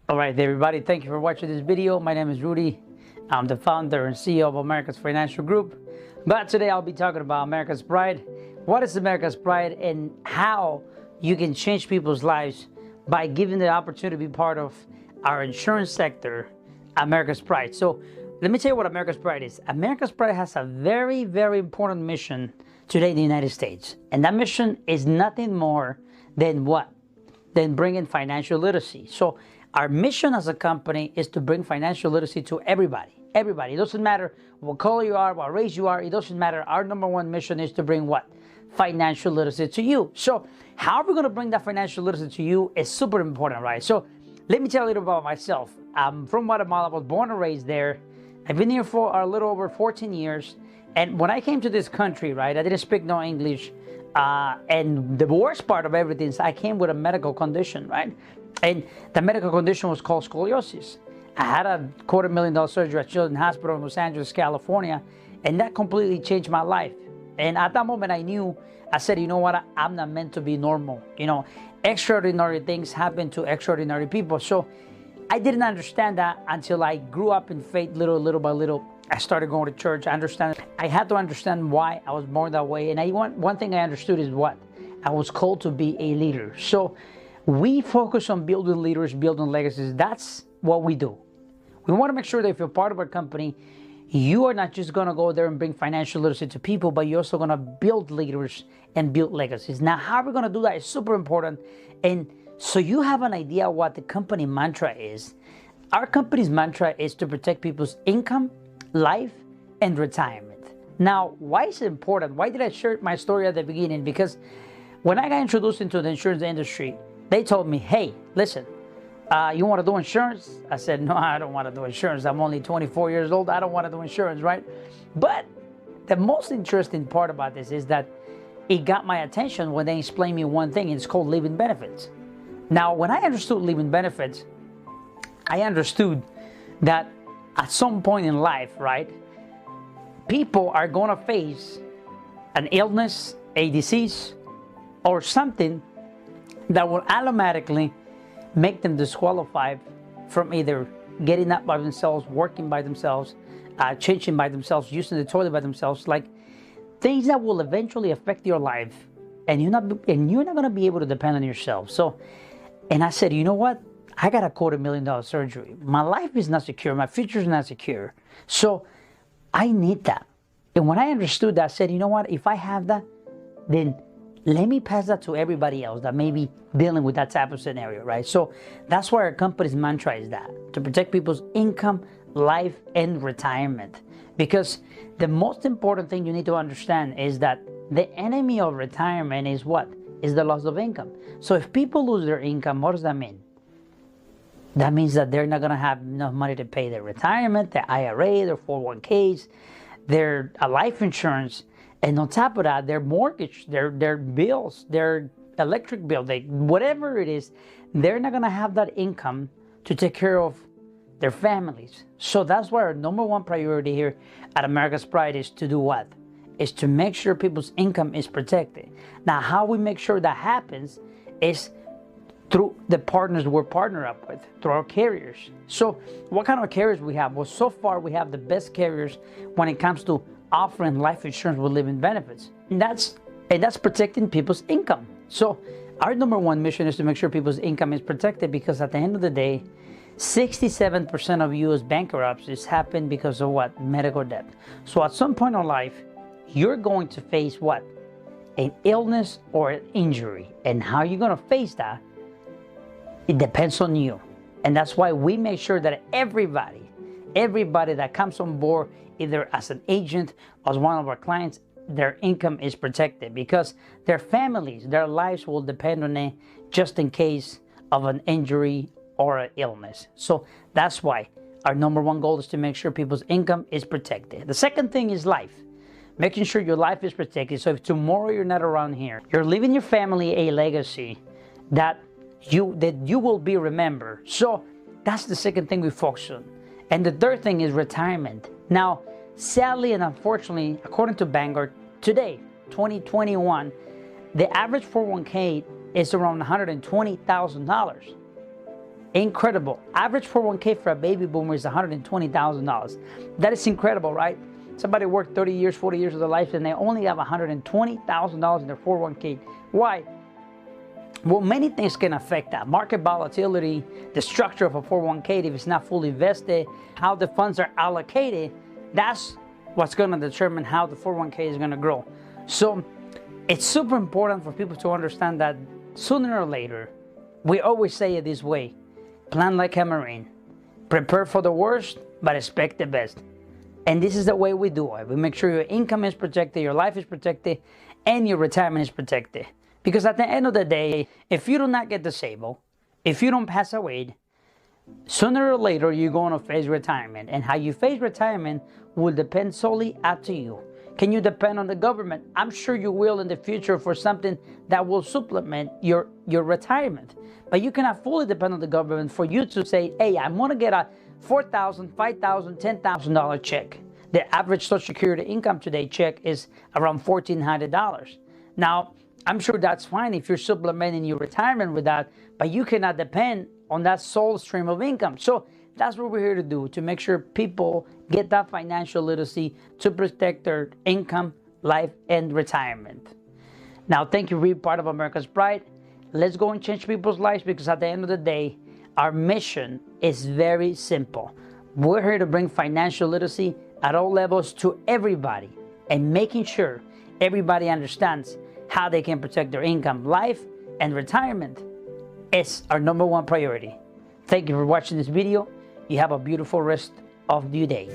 All right, everybody, thank you for watching this video. My name is Rudy. I'm the founder and CEO of America's Financial Group. But today I'll be talking about America's Pride. What is America's Pride and how you can change people's lives by giving the opportunity to be part of our insurance sector, America's Pride. So let me tell you what America's Pride is. America's Pride has a very, very important mission today in the United States. And that mission is nothing more than what? Than bringing financial literacy. So our mission as a company is to bring financial literacy to everybody. Everybody. It doesn't matter what color you are, what race you are. It doesn't matter. Our number one mission is to bring what? Financial literacy to you. So how are we going to bring that financial literacy to you is super important, right? So let me tell you a little about myself. I'm from Guatemala. I was born and raised there. I've been here for a little over 14 years. And when I came to this country, right, I didn't speak no English. And the worst part of everything is I came with a medical condition, right? And the medical condition was called scoliosis. I had a $250,000 surgery at Children's Hospital in Los Angeles, California, and that completely changed my life. And at that moment, I said, you know what, I'm not meant to be normal. You know, extraordinary things happen to extraordinary people. So I didn't understand that until I grew up in faith little by little. I started going to church. I had to understand why I was born that way. And one thing I understood is what? I was called to be a leader. So we focus on building leaders, building legacies. That's what we do. We want to make sure that if you're part of our company, you are not just going to go there and bring financial literacy to people, but you're also going to build leaders and build legacies. Now, how we're going to do that is super important. And so you have an idea what the company mantra is. Our company's mantra is to protect people's income, life, and retirement. Now, why is it important? Why did I share my story at the beginning? Because when I got introduced into the insurance industry, they told me, hey, listen, you want to do insurance? I said, no, I don't want to do insurance. I'm only 24 years old. I don't want to do insurance, right? But the most interesting part about this is that it got my attention when they explained me one thing. It's called living benefits. Now, when I understood living benefits, I understood that at some point in life, right, people are going to face an illness, a disease, or something that will automatically make them disqualified from either getting up by themselves, working by themselves, changing by themselves, using the toilet by themselves, like things that will eventually affect your life, and you're not going to be able to depend on yourself. So, and I said, you know what? I got a $250,000 surgery. My life is not secure. My future is not secure. So I need that. And when I understood that, I said, you know what? If I have that, then let me pass that to everybody else that may be dealing with that type of scenario, right? So that's why our company's mantra is that, to protect people's income, life, and retirement. Because the most important thing you need to understand is that the enemy of retirement is what? Is the loss of income. So if people lose their income, what does that mean? That means that they're not going to have enough money to pay their retirement, their IRA, their 401ks, their life insurance. And on top of that, their mortgage, their bills, their electric bill, whatever it is, they're not going to have that income to take care of their families. So that's why our number one priority here at America's Pride is to do what? Is to make sure people's income is protected. Now, how we make sure that happens is through the partners we're partnered up with, through our carriers. So what kind of carriers we have? Well, so far we have the best carriers when it comes to offering life insurance with living benefits. And that's protecting people's income. So our number one mission is to make sure people's income is protected, because at the end of the day, 67% of U.S. bankruptcies happen because of what? Medical debt. So at some point in life, you're going to face what? An illness or an injury. And how you're going to face that, it depends on you. And that's why we make sure that everybody that comes on board, either as an agent or as one of our clients, their income is protected, because their families, their lives will depend on it just in case of an injury or an illness. So that's why our number one goal is to make sure people's income is protected. The second thing is life. Making sure your life is protected. So if tomorrow you're not around here, you're leaving your family a legacy that you will be remembered. So that's the second thing we focus on. And the third thing is retirement. Now, sadly and unfortunately, according to Vanguard, today, 2021, the average 401k is around $120,000. Incredible. Average 401k for a baby boomer is $120,000. That is incredible, right? Somebody worked 30 years, 40 years of their life, and they only have $120,000 in their 401k. Why? Well, many things can affect that. Market volatility, the structure of a 401k, if it's not fully vested, how the funds are allocated, that's what's going to determine how the 401k is going to grow. So it's super important for people to understand that sooner or later, we always say it this way: plan like a Marine. Prepare for the worst, but expect the best. And this is the way we do it. We make sure your income is protected, your life is protected, and your retirement is protected. Because at the end of the day, if you do not get disabled, if you don't pass away, sooner or later you're going to face retirement. And how you face retirement will depend solely up to you. Can you depend on the government? I'm sure you will in the future for something that will supplement your retirement. But you cannot fully depend on the government for you to say, hey, I'm going to get a $4,000, $5,000, $10,000 check. The average Social Security income today check is around $1,400. Now, I'm sure that's fine if you're supplementing your retirement with that, but you cannot depend on that sole stream of income. So that's what we're here to do, to make sure people get that financial literacy to protect their income, life, and retirement. Now, thank you for being part of America's Pride. Let's go and change people's lives, because at the end of the day, our mission is very simple. We're here to bring financial literacy at all levels to everybody, and making sure everybody understands how they can protect their income, life, and retirement is our #1 priority. Thank you for watching this video. You have a beautiful rest of your day.